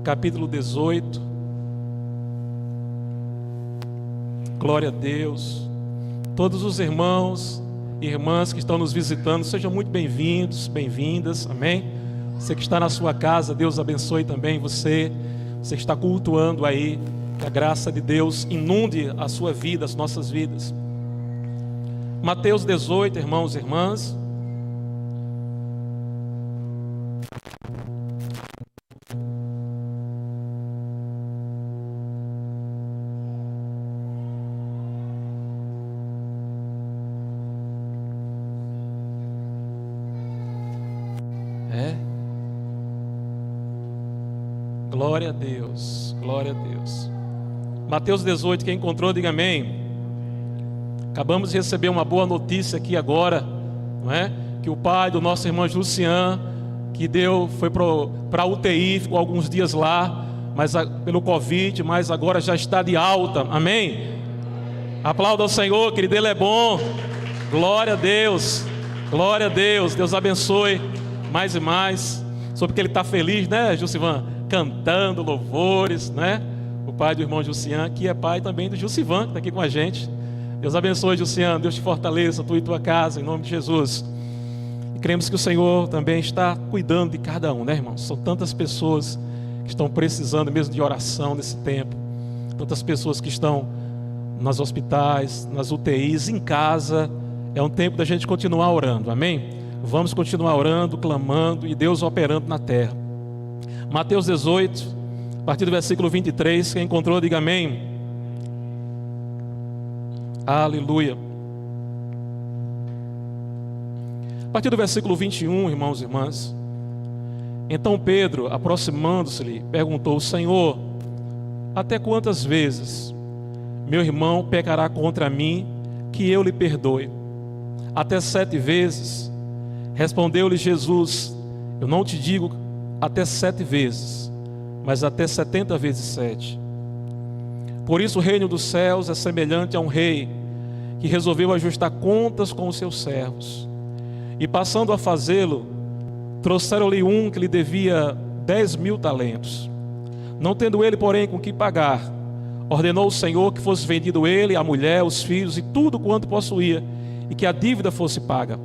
capítulo 18. Glória a Deus. Todos os irmãos e irmãs que estão nos visitando, sejam muito bem-vindos, bem-vindas, amém? Você que está na sua casa, Deus abençoe também você. Você que está cultuando aí, que a graça de Deus inunde a sua vida, as nossas vidas. Mateus 18, irmãos e irmãs. Glória a Deus, glória a Deus. Mateus 18, quem encontrou, diga amém. Acabamos de receber uma boa notícia aqui agora, não é? Que o pai do nosso irmão Jussian, foi para a UTI, ficou alguns dias lá, pelo Covid, mas agora já está de alta, amém? Aplauda ao Senhor, querido, Ele é bom. Glória a Deus, glória a Deus. Deus abençoe mais e mais. Sobre que ele está feliz, né, Jussivan? Cantando louvores, né? O pai do irmão Jussian, que é pai também do Jussivan, que está aqui com a gente. Deus abençoe, Jussian, Deus te fortaleça, tu e tua casa, em nome de Jesus. E cremos que o Senhor também está cuidando de cada um, né, irmãos? São tantas pessoas que estão precisando mesmo de oração nesse tempo. Tantas pessoas que estão nos hospitais, nas UTIs, em casa. É um tempo da gente continuar orando, amém? Vamos continuar orando, clamando e Deus operando na terra. Mateus 18, a partir do versículo 23, quem encontrou, diga amém. Aleluia. A partir do versículo 21, irmãos e irmãs. Então Pedro, aproximando-se-lhe, perguntou: Senhor, até quantas vezes meu irmão pecará contra mim, que eu lhe perdoe? Até 7 vezes? Respondeu-lhe Jesus: eu não te digo até 7 vezes, mas até 70 vezes 7. Por isso o reino dos céus é semelhante a um rei que resolveu ajustar contas com os seus servos. E passando a fazê-lo, trouxeram-lhe um que lhe devia 10.000 talentos. Não tendo ele, porém, com que pagar, ordenou o Senhor que fosse vendido ele, a mulher, os filhos e tudo quanto possuía, e que a dívida fosse paga.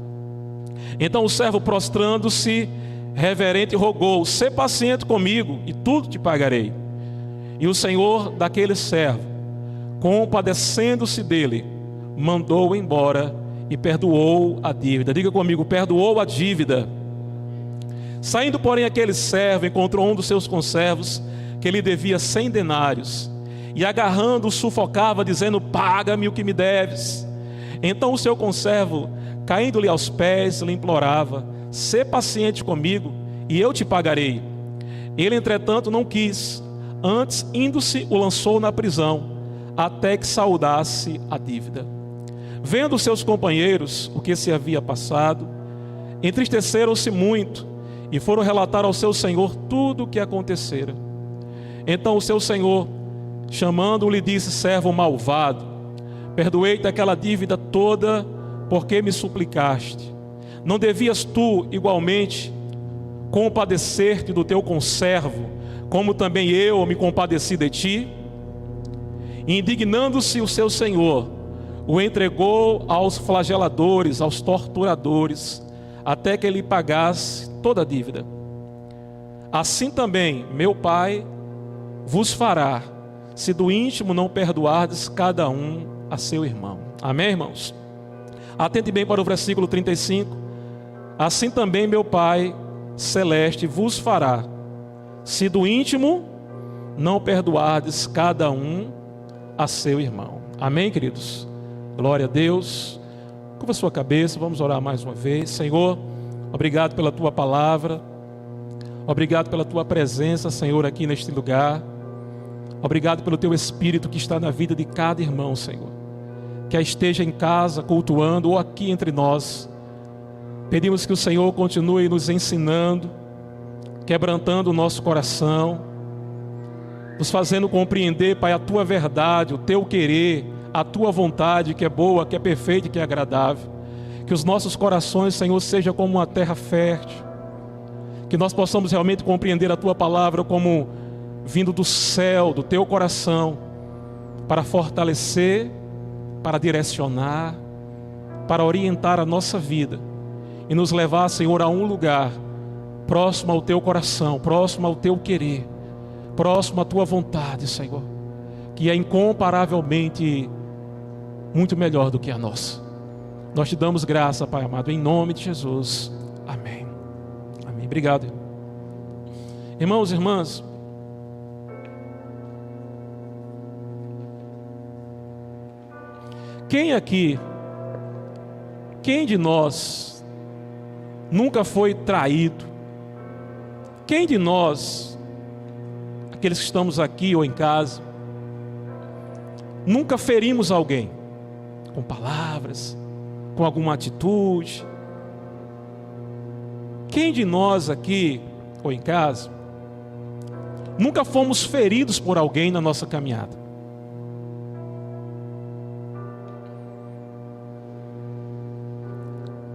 Então o servo, prostrando-se reverente, rogou: sê paciente comigo e tudo te pagarei. E o Senhor daquele servo, compadecendo-se dele, mandou-o embora e perdoou a dívida. Diga comigo: perdoou a dívida. Saindo, porém, aquele servo encontrou um dos seus conservos que lhe devia 100 denários, e agarrando-o sufocava, dizendo: paga-me o que me deves. Então o seu conservo, caindo-lhe aos pés, lhe implorava: sê paciente comigo e eu te pagarei. Ele, entretanto, não quis. Antes, indo-se, o lançou na prisão, até que saudasse a dívida. Vendo seus companheiros o que se havia passado, entristeceram-se muito e foram relatar ao seu senhor tudo o que acontecera. Então o seu senhor, chamando-o, lhe disse: servo malvado, perdoei-te aquela dívida toda, porque me suplicaste. Não devias tu, igualmente, compadecer-te do teu conservo, como também eu me compadeci de ti? Indignando-se o seu senhor, o entregou aos flageladores, aos torturadores, até que ele pagasse toda a dívida. Assim também meu Pai vos fará, se do íntimo não perdoardes cada um a seu irmão. Amém, irmãos? Atente bem para o versículo 35. Assim também meu Pai celeste vos fará, se do íntimo não perdoardes cada um a seu irmão. Amém, queridos? Glória a Deus. Curva a sua cabeça, vamos orar mais uma vez. Senhor, obrigado pela tua palavra, obrigado pela tua presença, Senhor, aqui neste lugar. Obrigado pelo teu Espírito que está na vida de cada irmão, Senhor, quer esteja em casa cultuando ou aqui entre nós. Pedimos que o Senhor continue nos ensinando, quebrantando o nosso coração, nos fazendo compreender, Pai, a tua verdade, o teu querer, a tua vontade, que é boa, que é perfeita e que é agradável. Que os nossos corações, Senhor, sejam como uma terra fértil, que nós possamos realmente compreender a tua palavra como vindo do céu, do teu coração, para fortalecer, para direcionar, para orientar a nossa vida e nos levar, Senhor, a um lugar próximo ao teu coração, próximo ao teu querer, próximo à tua vontade, Senhor, que é incomparavelmente muito melhor do que a nossa. Nós te damos graça, Pai amado, em nome de Jesus. Amém. Amém. Obrigado. Irmãos e irmãs, quem de nós nunca foi traído? Quem de nós, aqueles que estamos aqui ou em casa, nunca ferimos alguém com palavras, com alguma atitude? Quem de nós aqui ou em casa nunca fomos feridos por alguém na nossa caminhada?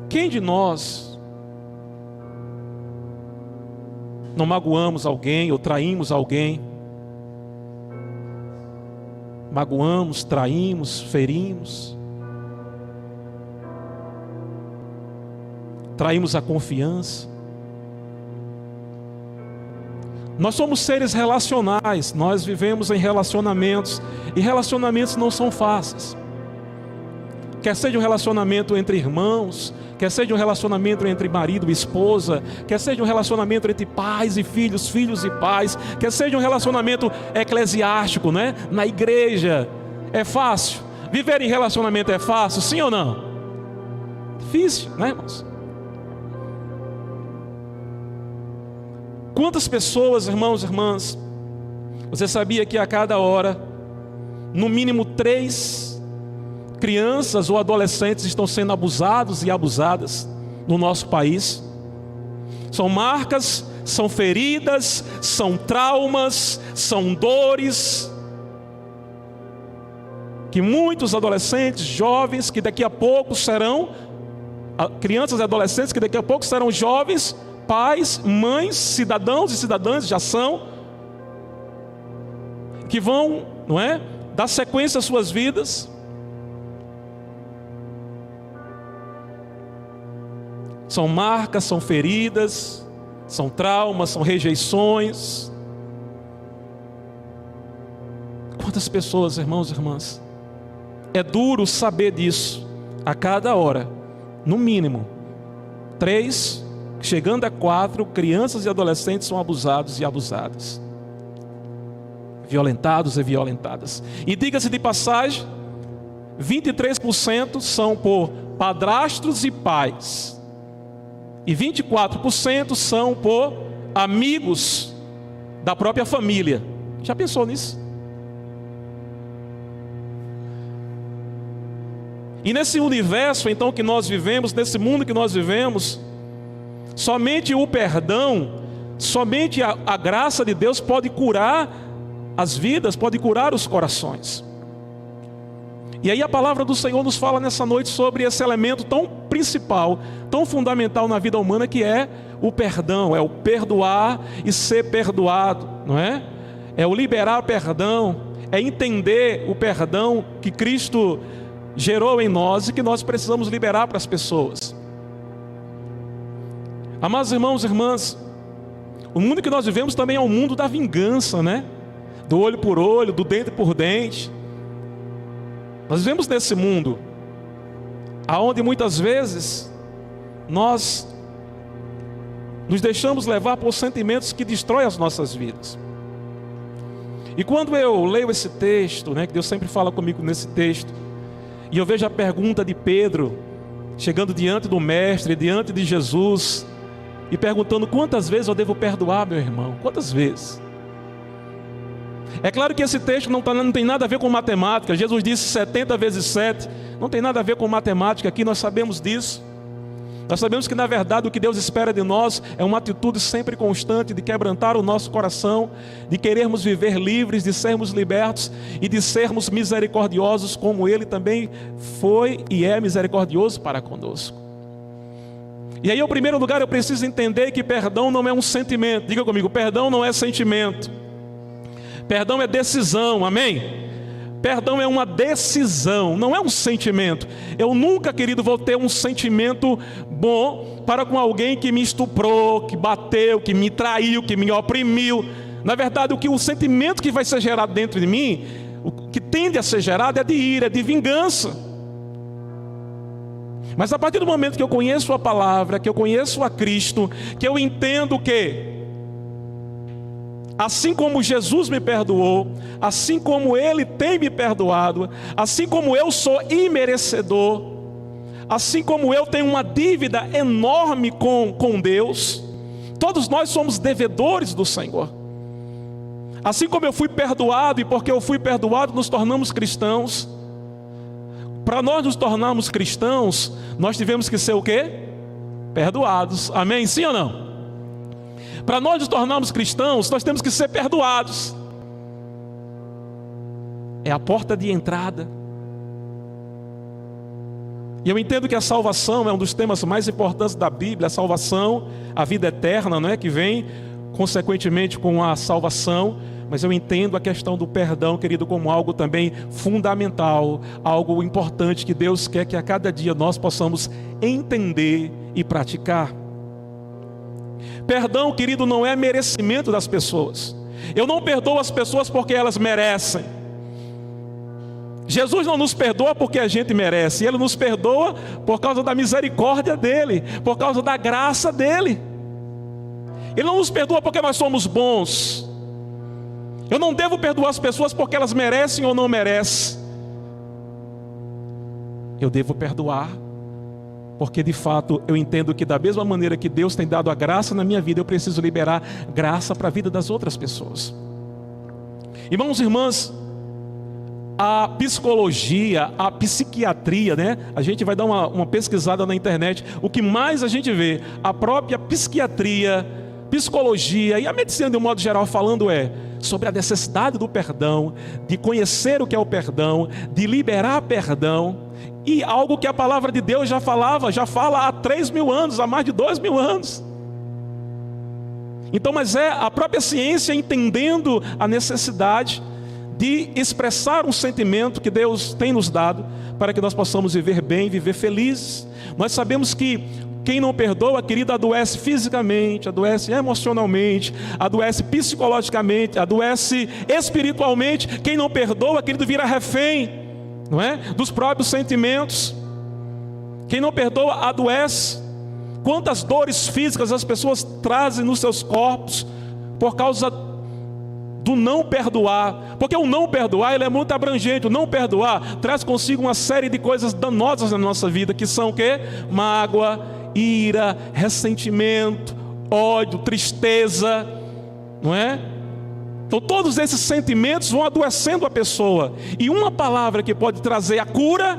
Quem de nós não magoamos alguém ou traímos alguém? Magoamos, traímos, ferimos. Traímos a confiança. Nós somos seres relacionais, nós vivemos em relacionamentos, e relacionamentos não são fáceis. Quer seja um relacionamento entre irmãos, quer seja um relacionamento entre marido e esposa, quer seja um relacionamento entre pais e filhos, filhos e pais, quer seja um relacionamento eclesiástico, né? Na igreja. É fácil? Viver em relacionamento é fácil, sim ou não? Difícil, né, irmãos? Quantas pessoas, irmãos e irmãs, você sabia que a cada hora, no mínimo 3 crianças ou adolescentes estão sendo abusados e abusadas no nosso país? São marcas, são feridas, são traumas, são dores que muitos adolescentes, jovens, que daqui a pouco serão crianças e adolescentes, que daqui a pouco serão jovens, pais, mães, cidadãos e cidadãs, já são, que vão, não é, dar sequência às suas vidas. São marcas, são feridas, são traumas, são rejeições. Quantas pessoas, irmãos e irmãs, é duro saber disso. A cada hora, no mínimo 3, chegando a 4, crianças e adolescentes são abusados e abusadas, violentados e violentadas. E diga-se de passagem, 23% são por padrastos e pais, e 24% são por amigos da própria família. Já pensou nisso? E nesse universo então que nós vivemos, nesse mundo que nós vivemos, somente o perdão, somente a graça de Deus pode curar as vidas, pode curar os corações. E aí a palavra do Senhor nos fala nessa noite sobre esse elemento tão principal, tão fundamental na vida humana, que é o perdão, é o perdoar e ser perdoado, não é? É o liberar perdão, é entender o perdão que Cristo gerou em nós e que nós precisamos liberar para as pessoas. Amados irmãos e irmãs, o mundo que nós vivemos também é um mundo da vingança, né? Do olho por olho, do dente por dente. Nós vivemos nesse mundo aonde muitas vezes nós nos deixamos levar por sentimentos que destroem as nossas vidas. E quando eu leio esse texto, né, que Deus sempre fala comigo nesse texto, e eu vejo a pergunta de Pedro chegando diante do Mestre, diante de Jesus, e perguntando: quantas vezes eu devo perdoar meu irmão? Quantas vezes? É claro que esse texto não tem nada a ver com matemática. Jesus disse 70 vezes 7. Não tem nada a ver com matemática aqui, nós sabemos disso. Nós sabemos que na verdade o que Deus espera de nós é uma atitude sempre constante de quebrantar o nosso coração, de querermos viver livres, de sermos libertos e de sermos misericordiosos como Ele também foi e é misericordioso para conosco. E aí, em primeiro lugar, eu preciso entender que perdão não é um sentimento. Diga comigo: perdão não é sentimento. Perdão é decisão, amém? Perdão é uma decisão, não é um sentimento. Eu nunca, querido, vou ter um sentimento bom para com alguém que me estuprou, que bateu, que me traiu, que me oprimiu. Na verdade, o sentimento que vai ser gerado dentro de mim, o que tende a ser gerado é de ira, é de vingança. Mas a partir do momento que eu conheço a palavra, que eu conheço a Cristo, que eu entendo que assim como Jesus me perdoou, assim como Ele tem me perdoado, assim como eu sou imerecedor, assim como eu tenho uma dívida enorme com Deus, todos nós somos devedores do Senhor. Assim como eu fui perdoado, e porque eu fui perdoado, nos tornamos cristãos. Para nós nos tornarmos cristãos, nós tivemos que ser o quê? Perdoados, amém? Sim ou não? Para nós nos tornarmos cristãos, nós temos que ser perdoados. É a porta de entrada. E eu entendo que a salvação é um dos temas mais importantes da Bíblia. A salvação, a vida eterna, não é? Que vem consequentemente com a salvação. Mas eu entendo a questão do perdão, querido, como algo também fundamental, algo importante que Deus quer que a cada dia nós possamos entender e praticar. Perdão, querido, não é merecimento das pessoas. Eu não perdoo as pessoas porque elas merecem. Jesus não nos perdoa porque a gente merece. Ele nos perdoa por causa da misericórdia dEle, por causa da graça dEle. Ele não nos perdoa porque nós somos bons. Eu não devo perdoar as pessoas porque elas merecem ou não merecem. Eu devo perdoar porque de fato eu entendo que da mesma maneira que Deus tem dado a graça na minha vida, eu preciso liberar graça para a vida das outras pessoas. Irmãos e irmãs, a psicologia, a psiquiatria, né? A gente vai dar uma pesquisada na internet. O que mais a gente vê, a própria psiquiatria, psicologia e a medicina de um modo geral falando sobre a necessidade do perdão, de conhecer o que é o perdão, de liberar perdão. E algo que a palavra de Deus já fala há 3.000 anos, há mais de 2.000 anos. Então, mas é a própria ciência entendendo a necessidade de expressar um sentimento que Deus tem nos dado, para que nós possamos viver bem, viver felizes. Nós sabemos que quem não perdoa, querido, adoece fisicamente, adoece emocionalmente, adoece psicologicamente, adoece espiritualmente. Quem não perdoa, querido, vira refém, não é? Dos próprios sentimentos. Quem não perdoa, adoece. Quantas dores físicas as pessoas trazem nos seus corpos por causa do não perdoar. Porque o não perdoar, ele é muito abrangente. O não perdoar traz consigo uma série de coisas danosas na nossa vida, que são o quê? Mágoa, ira, ressentimento, ódio, tristeza, não é? Então todos esses sentimentos vão adoecendo a pessoa. E uma palavra que pode trazer a cura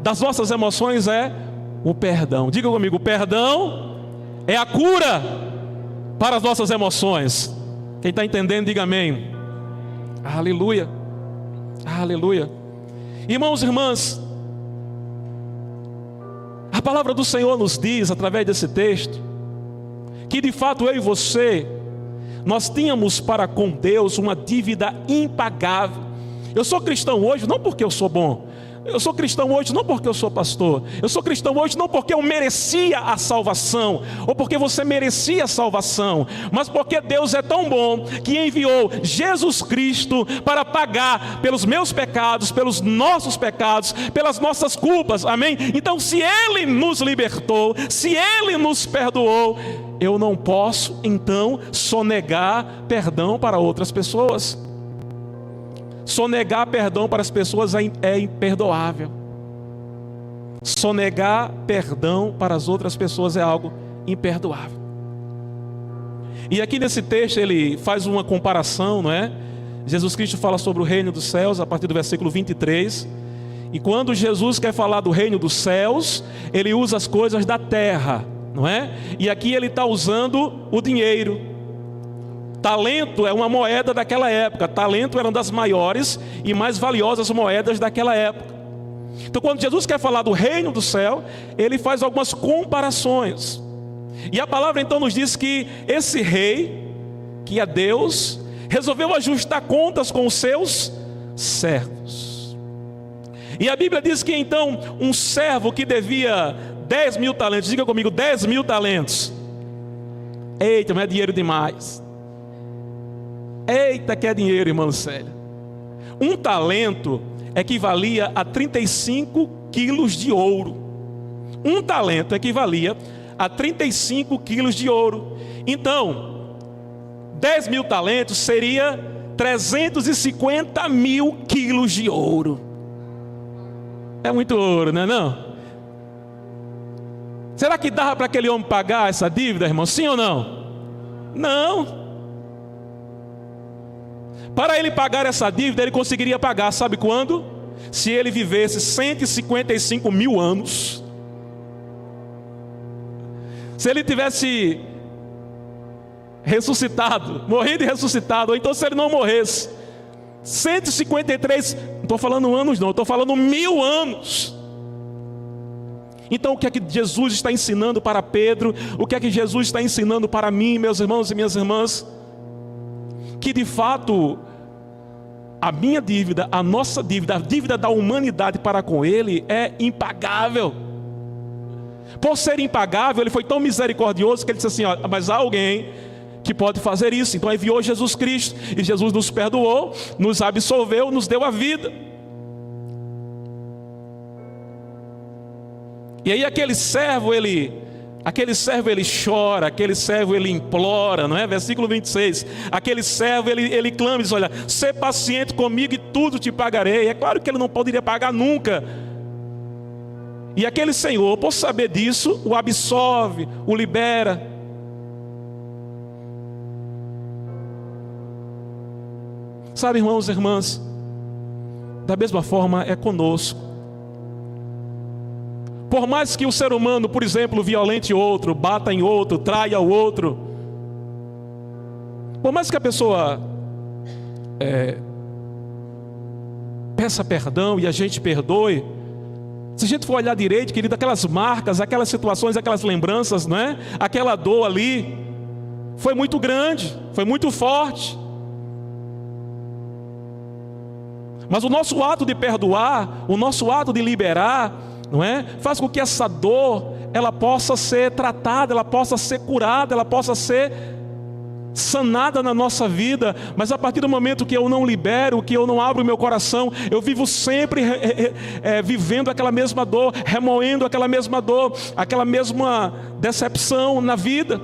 das nossas emoções é o perdão. Diga comigo, o perdão é a cura para as nossas emoções. Quem está entendendo, diga amém. Aleluia, aleluia. Irmãos e irmãs, a palavra do Senhor nos diz, através desse texto, que de fato eu e você, nós tínhamos para com Deus uma dívida impagável. Eu sou cristão hoje não porque eu sou bom. Eu sou cristão hoje não porque eu sou pastor. Eu sou cristão hoje não porque eu merecia a salvação, ou porque você merecia a salvação, mas porque Deus é tão bom que enviou Jesus Cristo para pagar pelos meus pecados, pelos nossos pecados, pelas nossas culpas, amém? Então se Ele nos libertou, se Ele nos perdoou, eu não posso então sonegar perdão para outras pessoas. Sonegar perdão para as pessoas é imperdoável. Sonegar perdão para as outras pessoas é algo imperdoável. E aqui nesse texto ele faz uma comparação, não é? Jesus Cristo fala sobre o reino dos céus a partir do versículo 23. E quando Jesus quer falar do reino dos céus, ele usa as coisas da terra, não é? E aqui ele está usando o dinheiro. Talento é uma moeda daquela época. Talento era uma das maiores e mais valiosas moedas daquela época. Então quando Jesus quer falar do reino do céu, ele faz algumas comparações. E a palavra então nos diz que esse rei, que é Deus, resolveu ajustar contas com os seus servos. E a Bíblia diz que então um servo que devia 10 mil talentos, diga comigo, 10 mil talentos. Eita, mas é dinheiro demais. Eita, que é dinheiro, irmã Lucélia. Um talento equivalia a 35 quilos de ouro. Um talento equivalia a 35 quilos de ouro. Então, 10 mil talentos seria 350 mil quilos de ouro. É muito ouro, não é não? Será que dava para aquele homem pagar essa dívida, irmão? Sim ou não? Não. Para ele pagar essa dívida, ele conseguiria pagar, sabe quando? Se ele vivesse 155 mil anos. Se ele tivesse ressuscitado, morrido e ressuscitado, ou então se ele não morresse, 153, não estou falando anos não, estou falando 1000 anos. Então o que é que Jesus está ensinando para Pedro? O que é que Jesus está ensinando para mim, meus irmãos e minhas irmãs? Que de fato a minha dívida, a nossa dívida, a dívida da humanidade para com Ele é impagável. Por ser impagável, Ele foi tão misericordioso que Ele disse assim, ó, mas há alguém que pode fazer isso. Então enviou Jesus Cristo, e Jesus nos perdoou, nos absolveu, nos deu a vida. E aí aquele servo ele chora, aquele servo ele implora, não é? Versículo 26, aquele servo ele clama e diz, olha, sê paciente comigo e tudo te pagarei. É claro que ele não poderia pagar nunca. E aquele senhor, por saber disso, o absolve, o libera. Sabe, irmãos e irmãs, da mesma forma é conosco. Por mais que o ser humano, por exemplo, violente outro, bata em outro, traia o outro, por mais que a pessoa peça perdão e a gente perdoe, se a gente for olhar direito, querido, aquelas marcas, aquelas situações, aquelas lembranças, não é? Aquela dor ali foi muito grande, foi muito forte. Mas o nosso ato de perdoar, o nosso ato de liberar, não é? Faz com que essa dor ela possa ser tratada, ela possa ser curada, ela possa ser sanada na nossa vida. Mas a partir do momento que eu não libero, que eu não abro o meu coração, eu vivo sempre vivendo aquela mesma dor, remoendo aquela mesma dor, aquela mesma decepção na vida.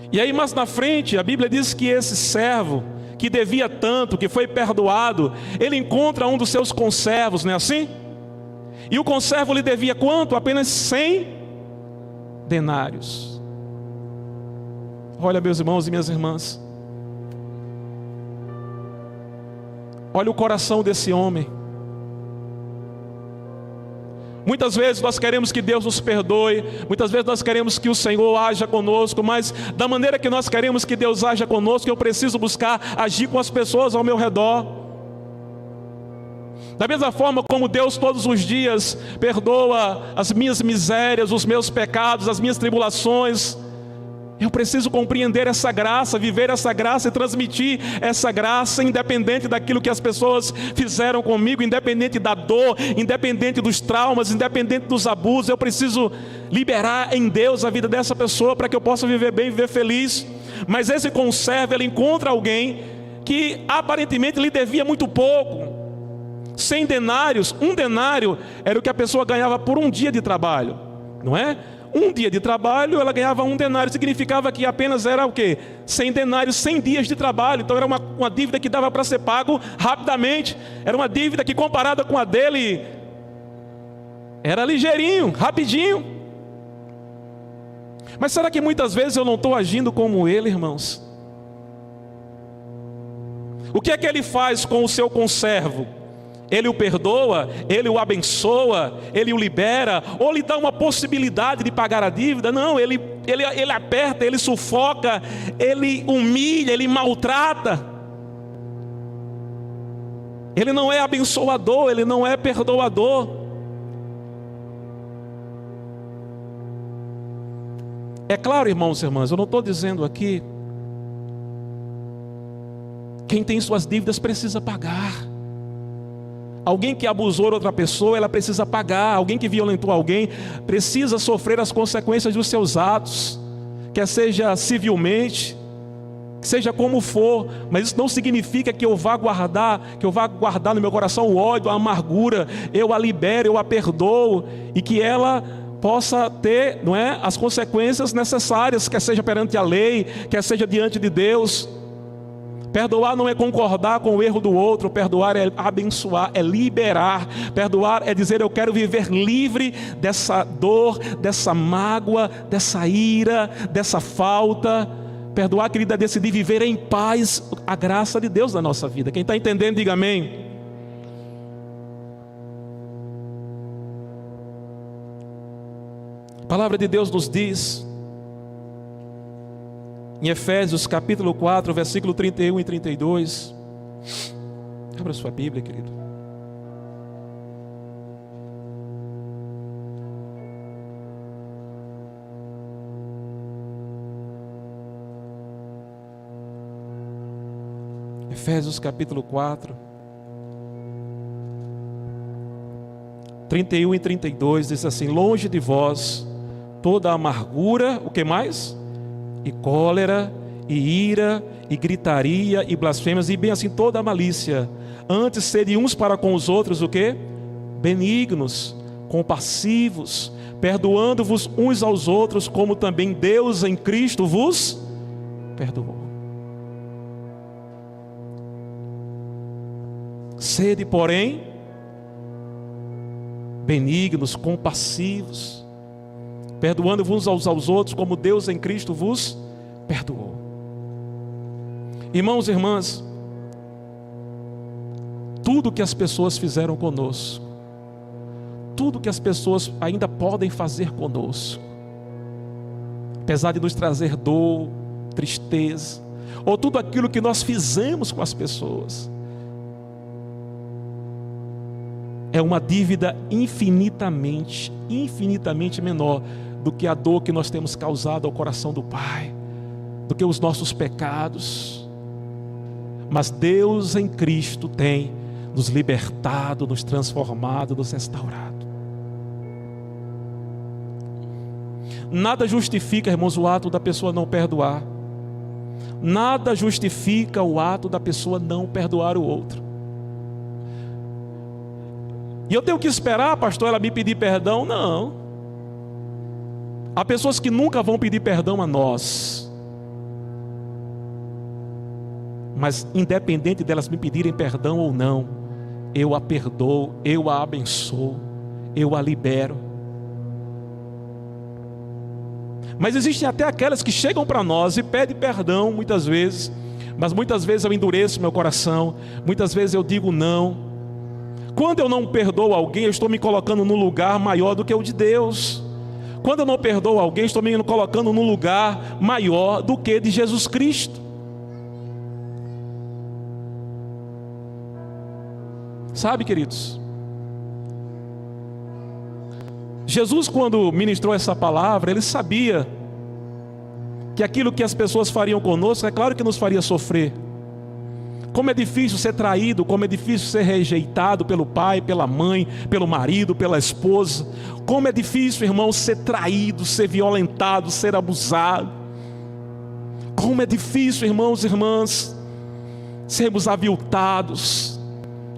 E aí mais na frente a Bíblia diz que esse servo que devia tanto, que foi perdoado, ele encontra um dos seus conservos, não é assim? E o conservo lhe devia quanto? Apenas 100 denários. Olha, meus irmãos e minhas irmãs, olha o coração desse homem. Muitas vezes nós queremos que Deus nos perdoe, muitas vezes nós queremos que o Senhor haja conosco, mas da maneira que nós queremos que Deus haja conosco, eu preciso buscar agir com as pessoas ao meu redor. Da mesma forma como Deus todos os dias perdoa as minhas misérias, os meus pecados, as minhas tribulações, eu preciso compreender essa graça, viver essa graça e transmitir essa graça, independente daquilo que as pessoas fizeram comigo, independente da dor, independente dos traumas, independente dos abusos. Eu preciso liberar em Deus a vida dessa pessoa para que eu possa viver bem, viver feliz. Mas esse conservo, ele encontra alguém que aparentemente lhe devia muito pouco. 100 denários, um denário era o que a pessoa ganhava por um dia de trabalho, não é? Um dia de trabalho, ela ganhava um denário, significava que apenas era o quê? 100 denários, 100 dias de trabalho. Então era uma dívida que dava para ser pago rapidamente. Era uma dívida que, comparada com a dele, era ligeirinho, rapidinho. Mas será que muitas vezes eu não estou agindo como ele, irmãos? O que é que ele faz com o seu conservo? Ele o perdoa, ele o abençoa, ele o libera, ou lhe dá uma possibilidade de pagar a dívida? Não, ele aperta, ele sufoca, ele humilha, ele maltrata. Ele não é abençoador, ele não é perdoador. É claro, irmãos e irmãs, eu não estou dizendo aqui, quem tem suas dívidas precisa pagar. Alguém que abusou de outra pessoa, ela precisa pagar. Alguém que violentou alguém, precisa sofrer as consequências dos seus atos, quer seja civilmente, seja como for, mas isso não significa que eu vá guardar no meu coração o ódio, a amargura. Eu a libero, eu a perdoo, e que ela possa ter, não é, as consequências necessárias, quer seja perante a lei, quer seja diante de Deus. Perdoar não é concordar com o erro do outro, perdoar é abençoar, é liberar. Perdoar é dizer: eu quero viver livre dessa dor, dessa mágoa, dessa ira, dessa falta. Perdoar, querida, é decidir viver em paz a graça de Deus na nossa vida. Quem está entendendo, diga amém. A palavra de Deus nos diz, em Efésios capítulo 4, versículo 31 e 32. Abra sua Bíblia, querido. Efésios capítulo 4, 31 e 32 diz assim: longe de vós toda amargura, o que mais? E cólera, e ira, e gritaria, e blasfêmias, e bem assim toda a malícia. Antes sede uns para com os outros o que? Benignos, compassivos, perdoando-vos uns aos outros, como também Deus em Cristo vos perdoou. Sede, porém, benignos, compassivos, perdoando-vos uns aos outros, como Deus em Cristo vos perdoou. Irmãos e irmãs, tudo que as pessoas fizeram conosco, tudo que as pessoas ainda podem fazer conosco, apesar de nos trazer dor, tristeza, ou tudo aquilo que nós fizemos com as pessoas, é uma dívida infinitamente menor do que a dor que nós temos causado ao coração do Pai, do que os nossos pecados. Mas Deus em Cristo tem nos libertado, nos transformado, nos restaurado. Nada justifica, irmãos, o ato da pessoa não perdoar. Nada justifica o ato da pessoa não perdoar o outro. E eu tenho que esperar, pastor, ela me pedir perdão? Não. Há pessoas que nunca vão pedir perdão a nós. Mas independente delas me pedirem perdão ou não, eu a perdoo, eu a abençoo, eu a libero. Mas existem até aquelas que chegam para nós e pedem perdão muitas vezes, mas muitas vezes eu endureço meu coração, muitas vezes eu digo não. Quando eu não perdoo alguém, eu estou me colocando num lugar maior do que o de Deus. Quando eu não perdoo alguém, estou me colocando num lugar maior do que de Jesus Cristo. Sabe, queridos? Jesus, quando ministrou essa palavra, ele sabia que aquilo que as pessoas fariam conosco, é claro que nos faria sofrer. Como é difícil ser traído, como é difícil ser rejeitado pelo pai, pela mãe, pelo marido, pela esposa. Como é difícil, irmão, ser traído, ser violentado, ser abusado. Como é difícil, irmãos e irmãs, sermos aviltados,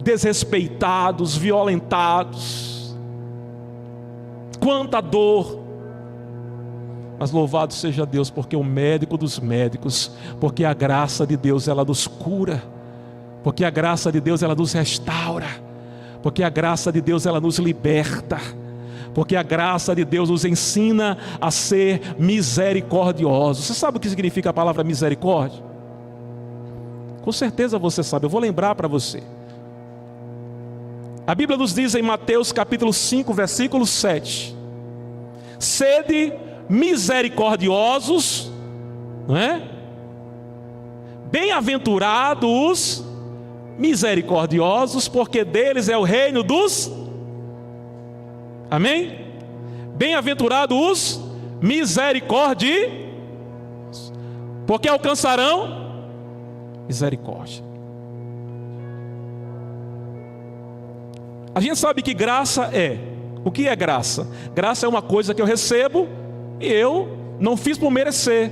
desrespeitados, violentados. Quanta dor. Mas louvado seja Deus, porque o médico dos médicos, porque a graça de Deus ela nos cura, porque a graça de Deus ela nos restaura, porque a graça de Deus ela nos liberta, porque a graça de Deus nos ensina a ser misericordiosos. Você sabe o que significa a palavra misericórdia? Com certeza você sabe, eu vou lembrar para você. A Bíblia nos diz em Mateus capítulo 5, versículo 7: sede misericordiosos, não é? Bem-aventurados os misericordiosos, porque deles é o reino dos... Amém? Bem-aventurados os misericórdia, porque alcançarão misericórdia. A gente sabe que graça o que é graça? Graça é uma coisa que eu recebo e eu não fiz por merecer,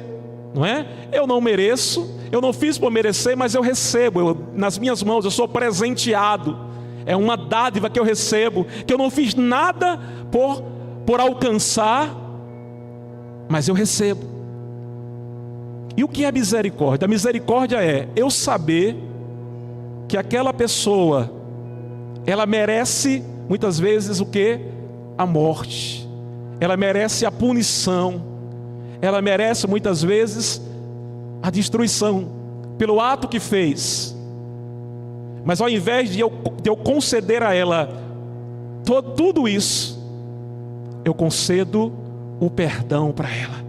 não é? Eu não mereço, eu não fiz por merecer, mas eu recebo, nas minhas mãos eu sou presenteado. É uma dádiva que eu recebo, que eu não fiz nada por alcançar, mas eu recebo. E o que é misericórdia? A misericórdia é eu saber que aquela pessoa, ela merece muitas vezes o que? A morte. Ela merece a punição. Ela merece muitas vezes a destruição pelo ato que fez. Mas ao invés de eu conceder a ela tudo isso, eu concedo o perdão para ela.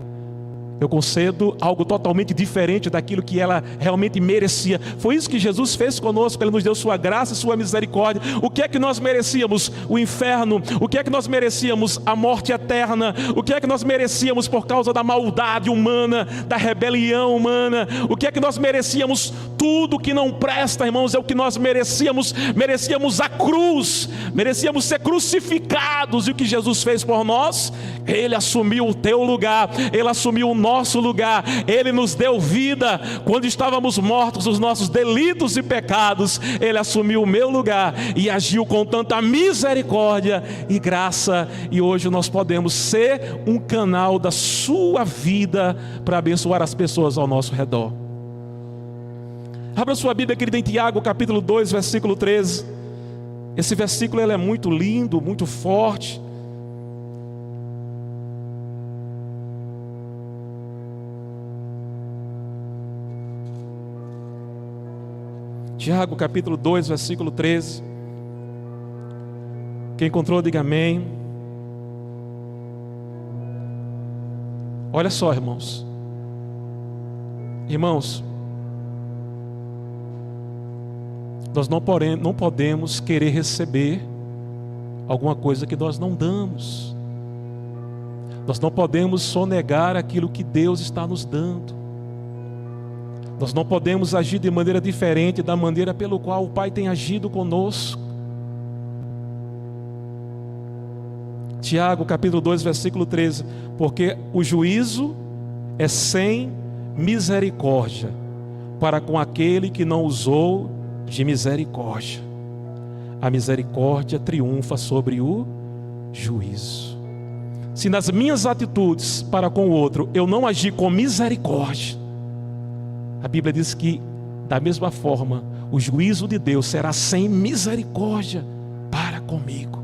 Eu concedo algo totalmente diferente daquilo que ela realmente merecia. Foi isso que Jesus fez conosco. Ele nos deu sua graça e sua misericórdia. O que é que nós merecíamos? O inferno. O que é que nós merecíamos? A morte eterna. O que é que nós merecíamos por causa da maldade humana, da rebelião humana? O que é que nós merecíamos? Tudo que não presta, irmãos, é o que nós merecíamos. Merecíamos a cruz, merecíamos ser crucificados. E o que Jesus fez por nós? Ele assumiu o teu lugar, Ele assumiu o nosso lugar. Ele nos deu vida quando estávamos mortos os nossos delitos e pecados. Ele assumiu o meu lugar e agiu com tanta misericórdia e graça, e hoje nós podemos ser um canal da sua vida para abençoar as pessoas ao nosso redor. Abra sua Bíblia, querida, em Tiago capítulo 2, versículo 13. Esse versículo ele é muito lindo, muito forte. Tiago capítulo 2, versículo 13. Quem encontrou, diga amém. Olha só, irmãos. Irmãos, nós não podemos querer receber alguma coisa que nós não damos. Nós não podemos sonegar aquilo que Deus está nos dando. Nós não podemos agir de maneira diferente da maneira pelo qual o Pai tem agido conosco. Tiago capítulo 2, versículo 13. Porque o juízo é sem misericórdia para com aquele que não usou de misericórdia. A misericórdia triunfa sobre o juízo. Se nas minhas atitudes para com o outro eu não agir com misericórdia, a Bíblia diz que da mesma forma o juízo de Deus será sem misericórdia para comigo.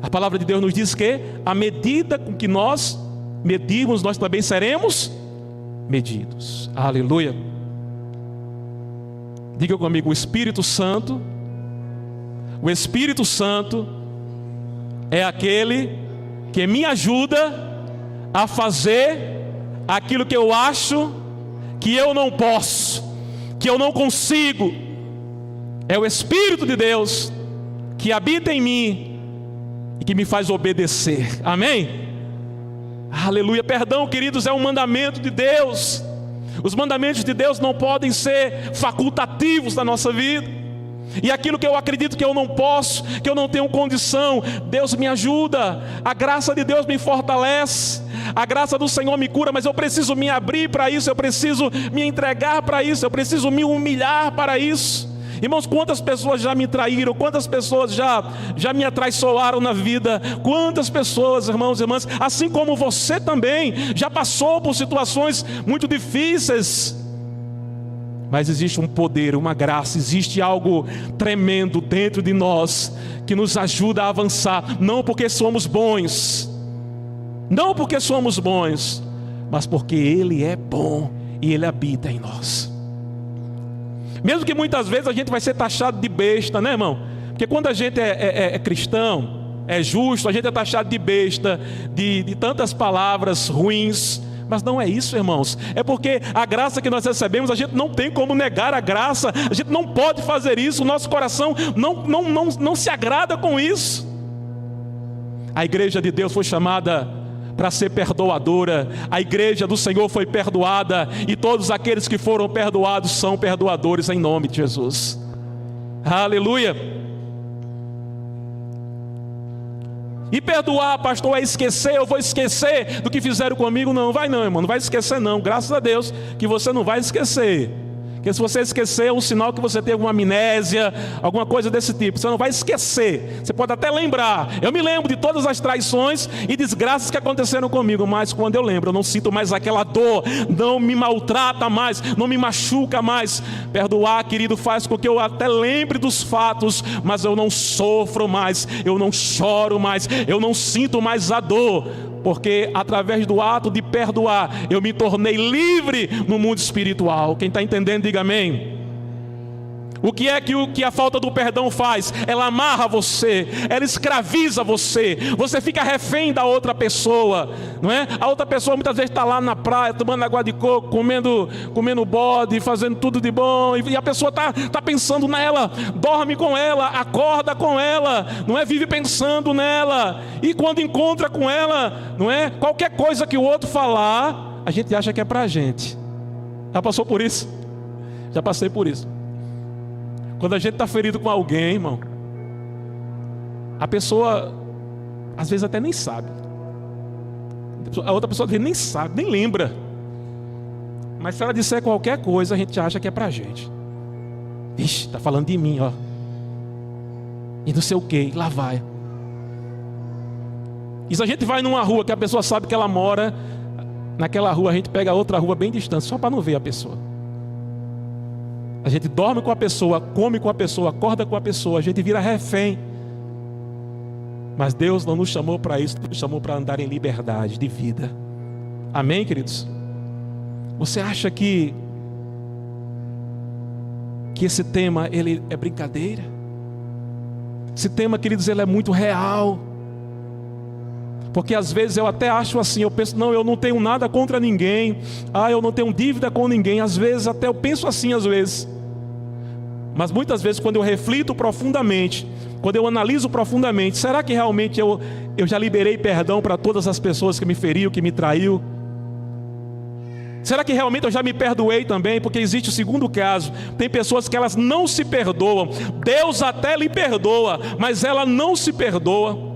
A palavra de Deus nos diz que à medida com que nós medimos, nós também seremos medidos. Aleluia. Diga comigo: o Espírito Santo é aquele que me ajuda a fazer aquilo que eu acho que eu não posso, que eu não consigo. É o Espírito de Deus que habita em mim e que me faz obedecer. Amém? Aleluia. Perdão, queridos, é um mandamento de Deus. Os mandamentos de Deus não podem ser facultativos na nossa vida. E aquilo que eu acredito que eu não posso, que eu não tenho condição, Deus me ajuda. A graça de Deus me fortalece. A graça do Senhor me cura, mas eu preciso me abrir para isso, eu preciso me entregar para isso, eu preciso me humilhar para isso. Irmãos, quantas pessoas já me traíram, quantas pessoas já me atraiçoaram na vida, quantas pessoas, irmãos e irmãs, assim como você também, já passou por situações muito difíceis. Mas existe um poder, uma graça, existe algo tremendo dentro de nós, que nos ajuda a avançar, não porque somos bons, mas porque Ele é bom e Ele habita em nós. Mesmo que muitas vezes a gente vai ser taxado de besta, né, irmão? Porque quando a gente é cristão, é justo, a gente é taxado de besta, de tantas palavras ruins. Mas não é isso, irmãos. É porque a graça que nós recebemos, a gente não tem como negar a graça. A gente não pode fazer isso. O nosso coração não se agrada com isso. A igreja de Deus foi chamada para ser perdoadora. A igreja do Senhor foi perdoada, e todos aqueles que foram perdoados são perdoadores em nome de Jesus. Aleluia. E perdoar, pastor, é esquecer? Eu vou esquecer do que fizeram comigo? Não vai não, irmão, não vai esquecer não. Graças a Deus que você não vai esquecer. Porque se você esquecer, é um sinal que você teve uma amnésia, alguma coisa desse tipo. Você não vai esquecer, você pode até lembrar. Eu me lembro de todas as traições e desgraças que aconteceram comigo, mas quando eu lembro, eu não sinto mais aquela dor, não me maltrata mais, não me machuca mais. Perdoar, querido, faz com que eu até lembre dos fatos, mas eu não sofro mais, eu não choro mais, eu não sinto mais a dor. Porque através do ato de perdoar, eu me tornei livre no mundo espiritual. Quem está entendendo, diga amém. O que é que a falta do perdão faz? Ela amarra você, ela escraviza você, você fica refém da outra pessoa, não é? A outra pessoa muitas vezes está lá na praia, tomando água de coco, comendo bode, fazendo tudo de bom, e a pessoa está pensando nela, dorme com ela, acorda com ela, não é? Vive pensando nela, e quando encontra com ela, não é? Qualquer coisa que o outro falar, a gente acha que é para a gente. Já passou por isso? Já passei por isso. Quando a gente está ferido com alguém, irmão, a pessoa às vezes até nem sabe. A outra pessoa às vezes nem sabe, nem lembra. Mas se ela disser qualquer coisa, a gente acha que é pra gente. Ixi, está falando de mim, ó. E não sei o que, lá vai. E se a gente vai numa rua que a pessoa sabe que ela mora, naquela rua a gente pega outra rua bem distante, só para não ver a pessoa. A gente dorme com a pessoa, come com a pessoa, acorda com a pessoa, a gente vira refém. Mas Deus não nos chamou para isso, nos chamou para andar em liberdade de vida. Amém, queridos? Você acha que esse tema, ele é brincadeira? Esse tema, queridos, ele é muito real. Porque às vezes eu até acho assim, eu penso, não, eu não tenho nada contra ninguém, eu não tenho dívida com ninguém. Às vezes até eu penso assim, às vezes. Mas muitas vezes quando eu reflito profundamente, quando eu analiso profundamente, será que realmente eu já liberei perdão para todas as pessoas que me feriu, que me traiu? Será que realmente eu já me perdoei também? Porque existe o segundo caso, tem pessoas que elas não se perdoam. Deus até lhe perdoa, mas ela não se perdoa.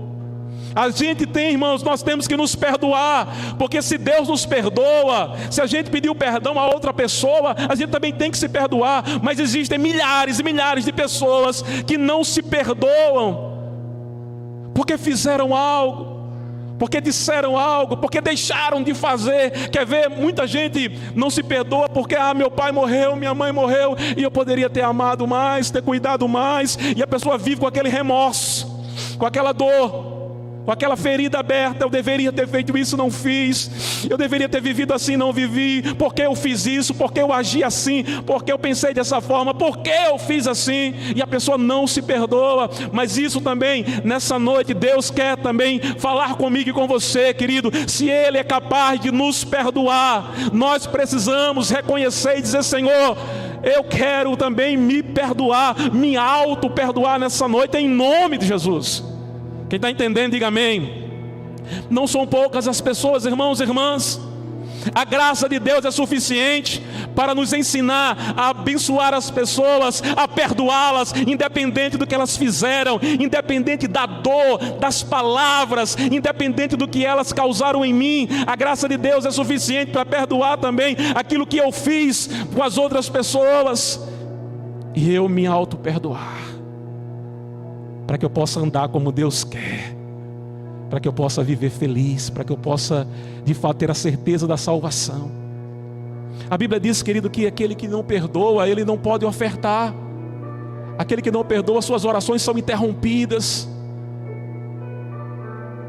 A gente tem, irmãos, nós temos que nos perdoar, porque se Deus nos perdoa, se a gente pediu perdão a outra pessoa, a gente também tem que se perdoar. Mas existem milhares e milhares de pessoas que não se perdoam, porque fizeram algo, porque disseram algo, porque deixaram de fazer. Quer ver? Muita gente não se perdoa porque meu pai morreu, minha mãe morreu, e eu poderia ter amado mais, ter cuidado mais, e a pessoa vive com aquele remorso, com aquela dor, com aquela ferida aberta. Eu deveria ter feito isso, não fiz. Eu deveria ter vivido assim, não vivi. Porque eu fiz isso, porque eu agi assim, porque eu pensei dessa forma, porque eu fiz assim. E a pessoa não se perdoa. Mas isso também, nessa noite, Deus quer também falar comigo e com você, querido. Se Ele é capaz de nos perdoar, nós precisamos reconhecer e dizer: Senhor, eu quero também me perdoar, me auto-perdoar nessa noite, em nome de Jesus. Quem está entendendo, diga amém. Não são poucas as pessoas, irmãos e irmãs. A graça de Deus é suficiente para nos ensinar a abençoar as pessoas, a perdoá-las, independente do que elas fizeram, independente da dor, das palavras, independente do que elas causaram em mim. A graça de Deus é suficiente para perdoar também aquilo que eu fiz com as outras pessoas, e eu me auto-perdoar, para que eu possa andar como Deus quer, para que eu possa viver feliz, para que eu possa de fato ter a certeza da salvação. A Bíblia diz, querido, que aquele que não perdoa, ele não pode ofertar. Aquele que não perdoa, suas orações são interrompidas.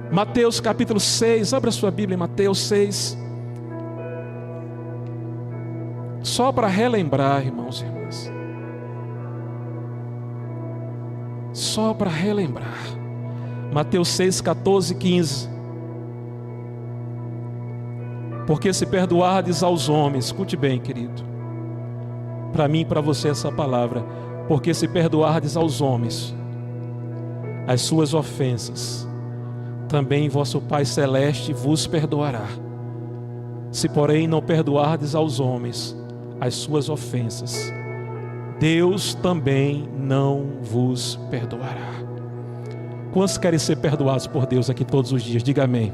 Mateus capítulo 6, abra sua Bíblia em Mateus 6. Só para relembrar, irmãos e irmãs, só para relembrar, Mateus 6, 14 e 15. Porque se perdoardes aos homens, escute bem, querido, para mim e para você essa palavra, porque se perdoardes aos homens as suas ofensas, também vosso Pai Celeste vos perdoará. Se porém não perdoardes aos homens as suas ofensas, Deus também não vos perdoará. Quantos querem ser perdoados por Deus aqui todos os dias? Diga amém.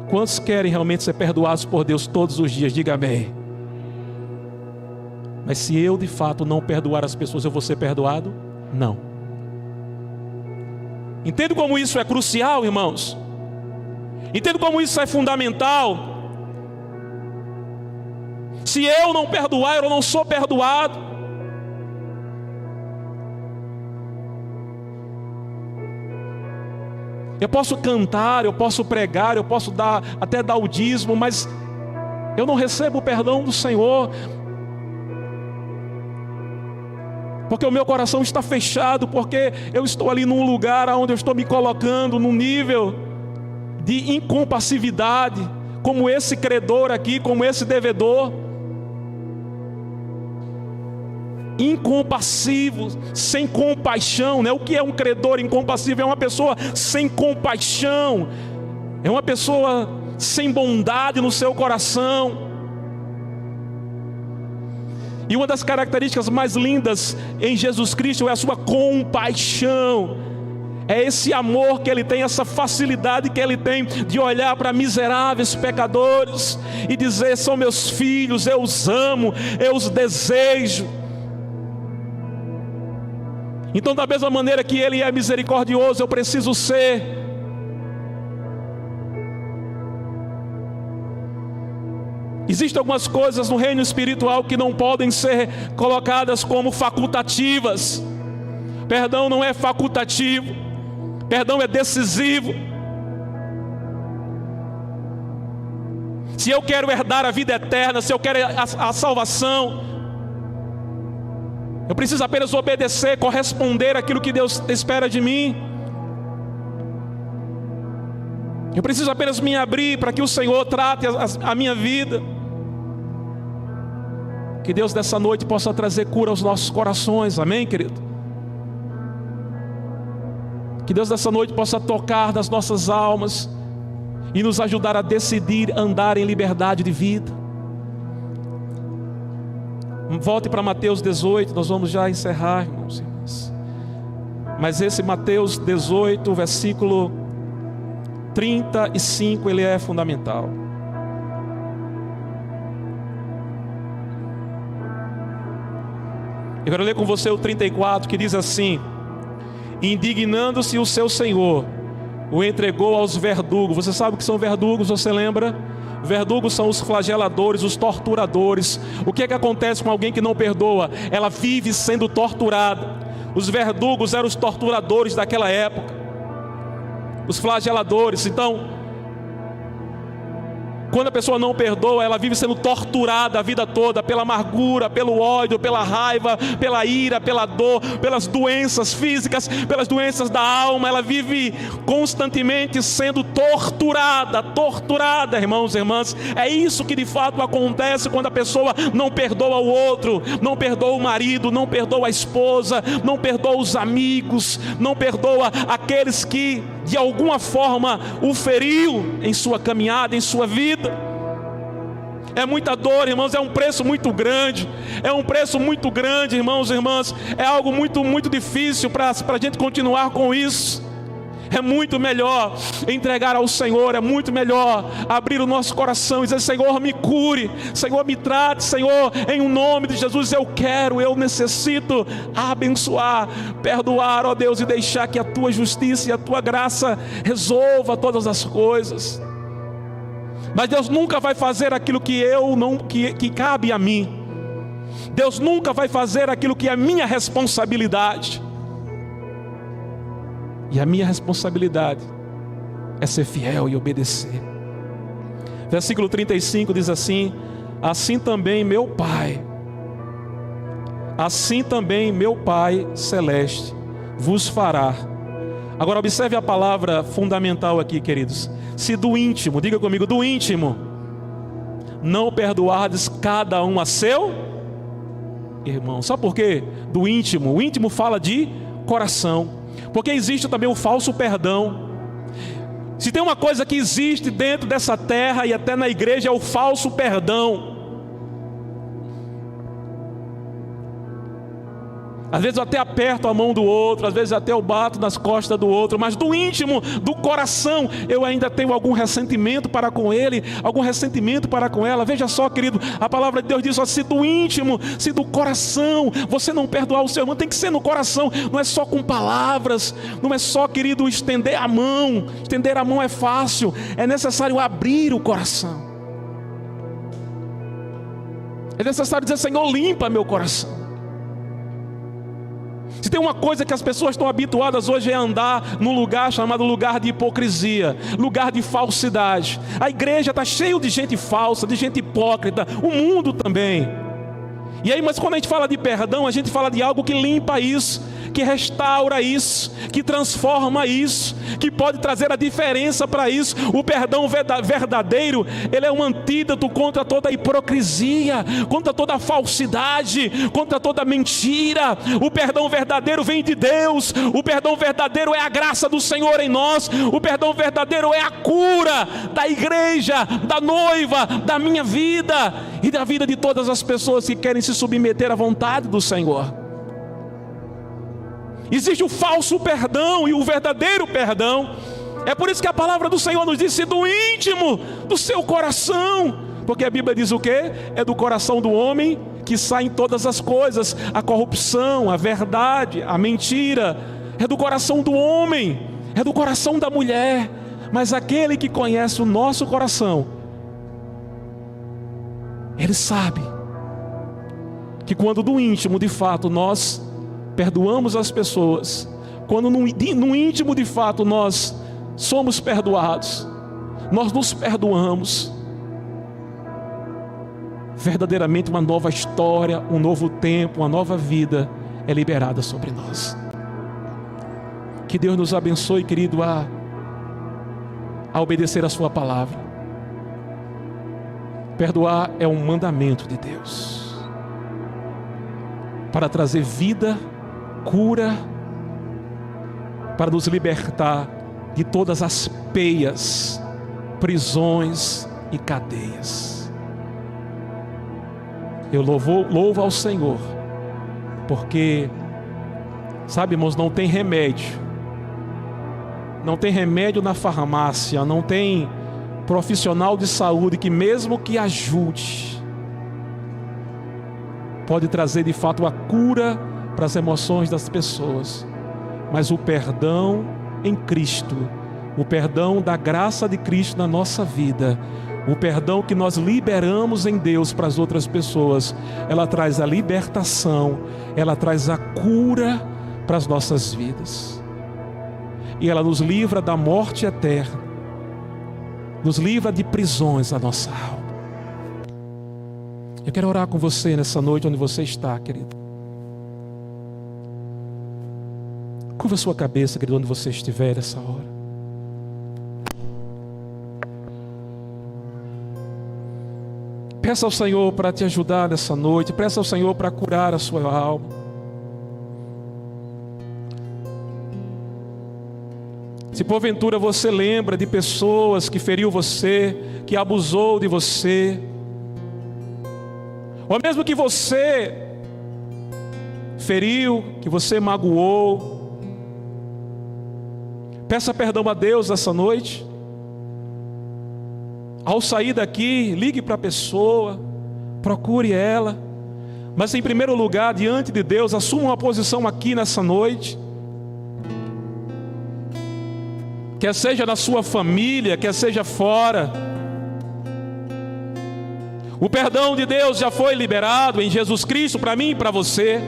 Quantos querem realmente ser perdoados por Deus todos os dias? Diga amém. Mas se eu de fato não perdoar as pessoas, eu vou ser perdoado? Não. Entende como isso é crucial, irmãos? Entende como isso é fundamental? Se eu não perdoar, eu não sou perdoado. Eu posso cantar, eu posso pregar, eu posso até dar o dízimo, mas eu não recebo o perdão do Senhor, porque o meu coração está fechado, porque eu estou ali num lugar onde eu estou me colocando num nível de incompassividade, como esse credor aqui, como esse devedor. Incompassivo, sem compaixão, né? O que é um credor incompassível? É uma pessoa sem compaixão, é uma pessoa sem bondade no seu coração. E uma das características mais lindas em Jesus Cristo é a sua compaixão. É esse amor que Ele tem, essa facilidade que Ele tem de olhar para miseráveis pecadores e dizer: são meus filhos, eu os amo, eu os desejo. Então, da mesma maneira que Ele é misericordioso, eu preciso ser. Existem algumas coisas no reino espiritual que não podem ser colocadas como facultativas. Perdão não é facultativo, perdão é decisivo. Se eu quero herdar a vida eterna, se eu quero a salvação, eu preciso apenas obedecer, corresponder àquilo que Deus espera de mim. Eu preciso apenas me abrir para que o Senhor trate a minha vida. Que Deus dessa noite possa trazer cura aos nossos corações, amém, querido? Que Deus dessa noite possa tocar nas nossas almas e nos ajudar a decidir andar em liberdade de vida. Volte para Mateus 18, nós vamos já encerrar, irmãos e irmãs. Mas esse Mateus 18, versículo 35, ele é fundamental. Eu quero ler com você o 34, que diz assim: indignando-se o seu senhor, o entregou aos verdugos. Você sabe o que são verdugos, você lembra? Verdugos são os flageladores, os torturadores. O que é que acontece com alguém que não perdoa? Ela vive sendo torturada. Os verdugos eram os torturadores daquela época, os flageladores. Então, quando a pessoa não perdoa, ela vive sendo torturada a vida toda pela amargura, pelo ódio, pela raiva, pela ira, pela dor, pelas doenças físicas, pelas doenças da alma. Ela vive constantemente sendo torturada, irmãos e irmãs. É isso que de fato acontece quando a pessoa não perdoa o outro, não perdoa o marido, não perdoa a esposa, não perdoa os amigos, não perdoa aqueles que de alguma forma o feriu em sua caminhada, em sua vida. É muita dor, irmãos, é um preço muito grande. É um preço muito grande, irmãos e irmãs. É algo muito, muito difícil para a gente continuar com isso. É muito melhor entregar ao Senhor, é muito melhor abrir o nosso coração e dizer: Senhor, me cure, Senhor, me trate, Senhor, em nome de Jesus, eu necessito abençoar, perdoar, ó Deus, e deixar que a Tua justiça e a Tua graça resolva todas as coisas. Mas Deus nunca vai fazer aquilo que cabe a mim. Deus nunca vai fazer aquilo que é minha responsabilidade. E a minha responsabilidade é ser fiel e obedecer. Versículo 35 diz assim: assim também meu Pai Celeste vos fará. Agora observe a palavra fundamental aqui, queridos. Se do íntimo, diga comigo, do íntimo, não perdoardes cada um a seu irmão. Sabe por quê? Do íntimo. O íntimo fala de coração. Porque existe também o falso perdão. Se tem uma coisa que existe dentro dessa terra e até na igreja, é o falso perdão. Às vezes eu até aperto a mão do outro, às vezes até eu bato nas costas do outro, mas do íntimo, do coração, eu ainda tenho algum ressentimento para com ele, algum ressentimento para com ela. Veja só, querido, a palavra de Deus diz: ó, se do íntimo, se do coração você não perdoar o seu irmão, tem que ser no coração, não é só com palavras, não é só, querido, estender a mão. Estender a mão é fácil, é necessário abrir o coração. É necessário dizer: Senhor, limpa meu coração. Se tem uma coisa que as pessoas estão habituadas hoje, é andar num lugar chamado lugar de hipocrisia, lugar de falsidade. A igreja está cheia de gente falsa, de gente hipócrita, o mundo também. E aí, mas quando a gente fala de perdão, a gente fala de algo que limpa isso, que restaura isso, que transforma isso, que pode trazer a diferença para isso. O perdão verdadeiro, ele é um antídoto contra toda a hipocrisia, contra toda a falsidade, contra toda a mentira. O perdão verdadeiro vem de Deus. O perdão verdadeiro é a graça do Senhor em nós. O perdão verdadeiro é a cura da igreja, da noiva, da minha vida e da vida de todas as pessoas que querem se submeter à vontade do Senhor. Existe o falso perdão e o verdadeiro perdão. É por isso que a palavra do Senhor nos diz: do íntimo do seu coração. Porque a Bíblia diz o quê? É do coração do homem que saem todas as coisas: a corrupção, a verdade, a mentira. É do coração do homem, é do coração da mulher. Mas aquele que conhece o nosso coração, ele sabe que quando do íntimo de fato nós perdoamos as pessoas, quando no íntimo de fato nós somos perdoados, nós nos perdoamos, verdadeiramente uma nova história, um novo tempo, uma nova vida é liberada sobre nós. Que Deus nos abençoe, querido, a obedecer a sua palavra. Perdoar é um mandamento de Deus para trazer vida, cura, para nos libertar de todas as peias, prisões e cadeias. Eu louvo ao Senhor, porque, sabe, irmãos, não tem remédio na farmácia, não tem profissional de saúde que, mesmo que ajude, pode trazer de fato a cura para as emoções das pessoas. Mas o perdão em Cristo, o perdão da graça de Cristo na nossa vida, o perdão que nós liberamos em Deus para as outras pessoas, ela traz a libertação, ela traz a cura para as nossas vidas, e ela nos livra da morte eterna, nos livra de prisões da nossa alma. Eu quero orar com você nessa noite onde você está, querido. Curva a sua cabeça, querido, onde você estiver nessa hora. Peça ao Senhor para te ajudar nessa noite. Peça ao Senhor para curar a sua alma. Se porventura você lembra de pessoas que feriu você, que abusou de você, ou mesmo que você feriu, que você magoou, peça perdão a Deus essa noite. Ao sair daqui, ligue para a pessoa, procure ela, mas em primeiro lugar, diante de Deus, assuma uma posição aqui nessa noite. Quer seja na sua família, quer seja fora, o perdão de Deus já foi liberado em Jesus Cristo para mim e para você.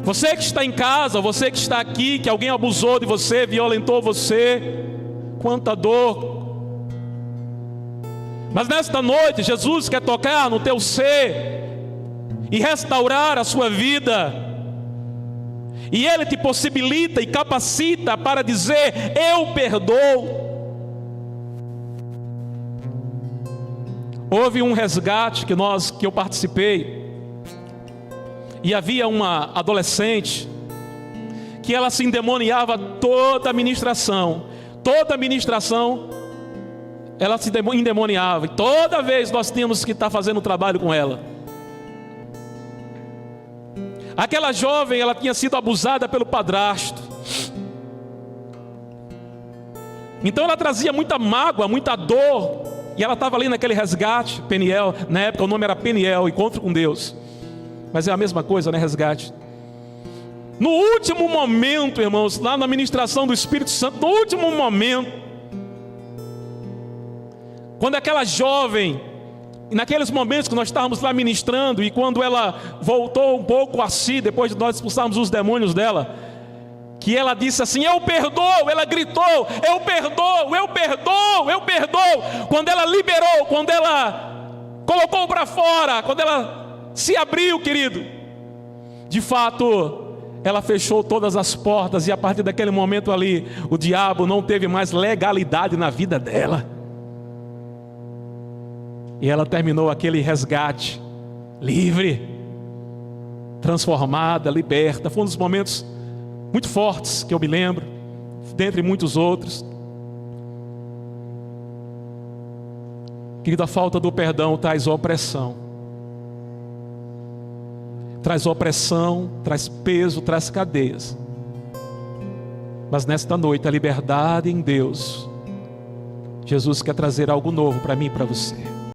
Você que está em casa, você que está aqui, que alguém abusou de você, violentou você, quanta dor. Mas nesta noite, Jesus quer tocar no teu ser e restaurar a sua vida. E Ele te possibilita e capacita para dizer: eu perdoo. Houve um resgate que eu participei, e havia uma adolescente que ela se endemoniava toda a ministração. Toda a ministração ela se endemoniava. E toda vez nós tínhamos que estar fazendo o trabalho com ela. Aquela jovem, ela tinha sido abusada pelo padrasto. Então ela trazia muita mágoa, muita dor. E ela estava ali naquele resgate, Peniel. Na época o nome era Peniel, encontro com Deus. Mas é a mesma coisa, né, resgate? No último momento, irmãos, lá na ministração do Espírito Santo, no último momento, quando aquela jovem, naqueles momentos que nós estávamos lá ministrando, e quando ela voltou um pouco a si, depois de nós expulsarmos os demônios dela, que ela disse assim: eu perdoo, ela gritou, eu perdoo, eu perdoo, eu perdoo. Quando ela liberou, quando ela colocou para fora, quando ela se abriu, querido, de fato, ela fechou todas as portas, e a partir daquele momento ali, o diabo não teve mais legalidade na vida dela. E ela terminou aquele resgate livre, transformada, liberta. Foi um dos momentos muito fortes que eu me lembro, dentre muitos outros. Querido, a falta do perdão traz opressão. Traz opressão, traz peso, traz cadeias. Mas nesta noite, a liberdade em Deus, Jesus quer trazer algo novo para mim e para você.